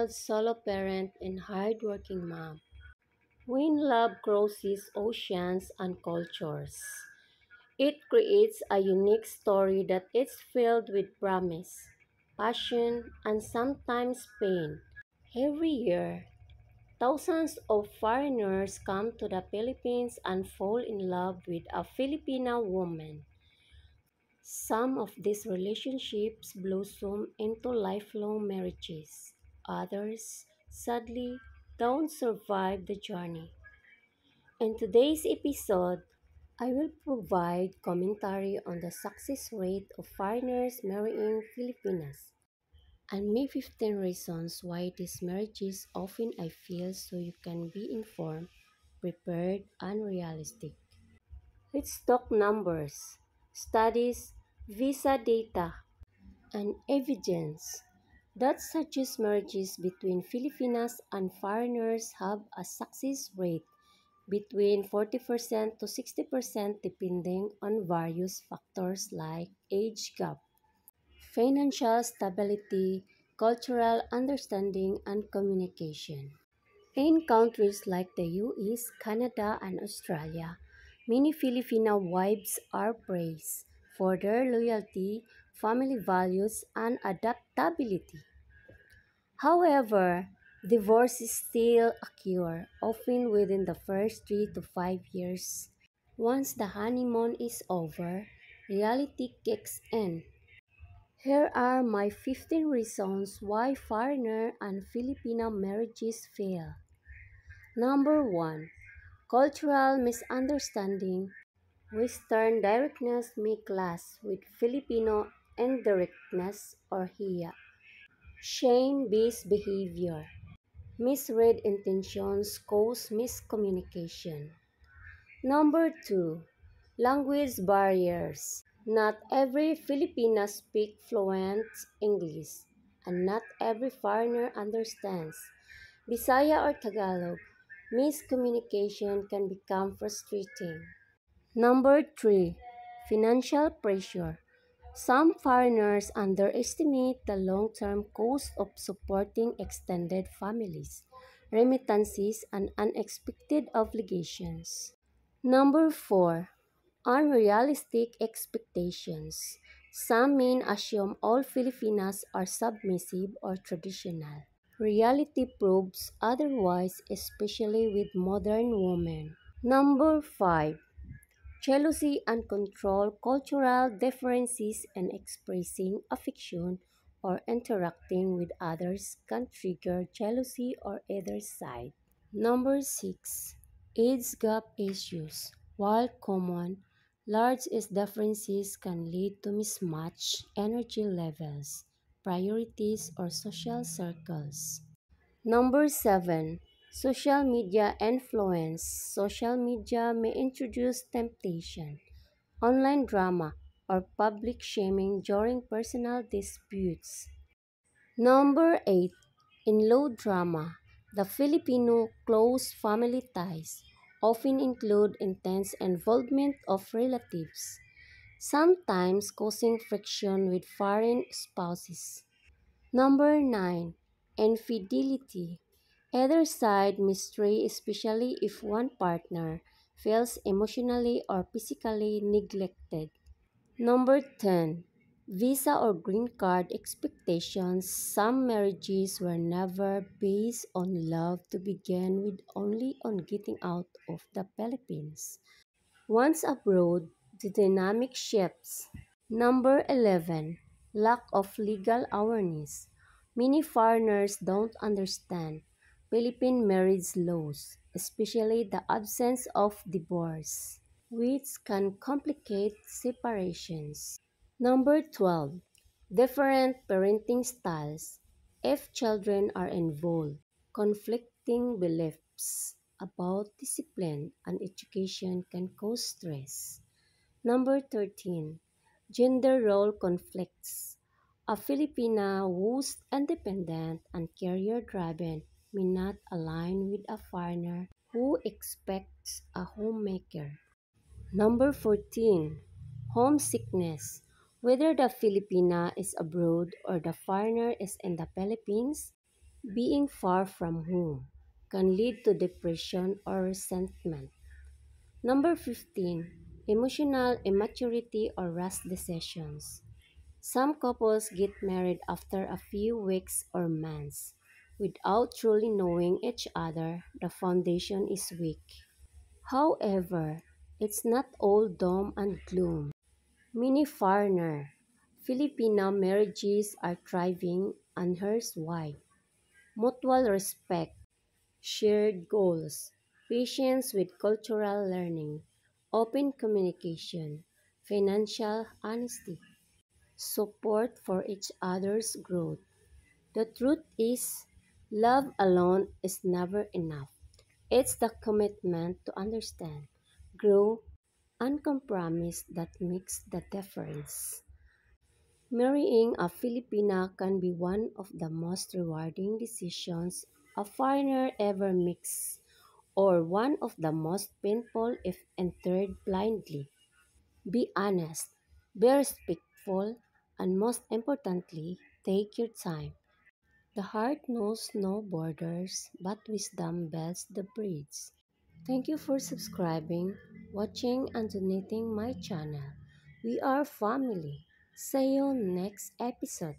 child, solo parent, and hardworking mom. When love crosses oceans and cultures, it creates a unique story that is filled with promise, passion, and sometimes pain. Every year, thousands of foreigners come to the Philippines and fall in love with a Filipino woman. Some of these relationships blossom into lifelong marriages. Others, sadly, don't survive the journey. In today's episode, I will provide commentary on the success rate of foreigners marrying Filipinas and may 15 reasons why these marriages often I feel so you can be informed, prepared, and realistic. Let's talk numbers, studies, visa data, and evidence that suggests marriages between Filipinas and foreigners have a success rate between 40% to 60% depending on various factors like age gap, financial stability, cultural understanding, and communication. In countries like the US, Canada, and Australia, many Filipino wives are praised for their loyalty, family values, and adaptability. However, divorce is still occur, often within the first 3 to 5 years. Once the honeymoon is over, reality kicks in. Here are my 15 reasons why foreigner and Filipino marriages fail. Number 1. Cultural misunderstanding. Western directness may clash with Filipino indirectness or hiya. Shame-based behavior. Misread intentions cause miscommunication. Number 2. Language barriers. Not every Filipina speaks fluent English, and not every foreigner understands Bisaya or Tagalog. Miscommunication can become frustrating. Number 3. Financial pressure. Some foreigners underestimate the long-term cost of supporting extended families, remittances, and unexpected obligations. Number 4. Unrealistic expectations. Some men assume all Filipinas are submissive or traditional. Reality proves otherwise, especially with modern women. Number 5. Jealousy and control. Cultural differences in expressing affection or interacting with others can trigger jealousy on either side. Number 6. Age gap issues. While common, large age differences can lead to mismatched energy levels, priorities, or social circles. Number 7. Social media influence. Social media may introduce temptation, online drama, or public shaming during personal disputes. Number 8. In-law drama. The Filipino close family ties often include intense involvement of relatives, sometimes causing friction with foreign spouses. Number 9. Infidelity. Either side mistreat, especially if one partner feels emotionally or physically neglected. Number 10. Visa or green card expectations. Some marriages were never based on love to begin with, only on getting out of the Philippines. Once abroad, the dynamic shifts. Number 11. Lack of legal awareness. Many foreigners don't understand Philippine marriage laws, especially the absence of divorce, which can complicate separations. Number 12. Different parenting styles. If children are involved, conflicting beliefs about discipline and education can cause stress. Number 13. Gender role conflicts. A Filipina who's independent and career-driven may not align with a foreigner who expects a homemaker. Number 14. Homesickness. Whether the Filipina is abroad or the foreigner is in the Philippines, Being far from home can lead to depression or resentment. Number 15. Emotional immaturity or rash decisions. Some couples get married after a few weeks or months. Without truly knowing each other, the foundation is weak. However, it's not all doom and gloom. Many foreigner Filipino marriages are thriving, and here's why. Mutual respect, shared goals, patience with cultural learning, open communication, financial honesty, support for each other's growth. The truth is, love alone is never enough. It's the commitment to understand, grow, and compromise that makes the difference. Marrying a Filipina can be one of the most rewarding decisions a foreigner ever makes, or one of the most painful if entered blindly. Be honest, be respectful, and most importantly, take your time. The heart knows no borders, but wisdom builds the bridge. Thank you for subscribing, watching, and donating my channel. We are family. See you next episode.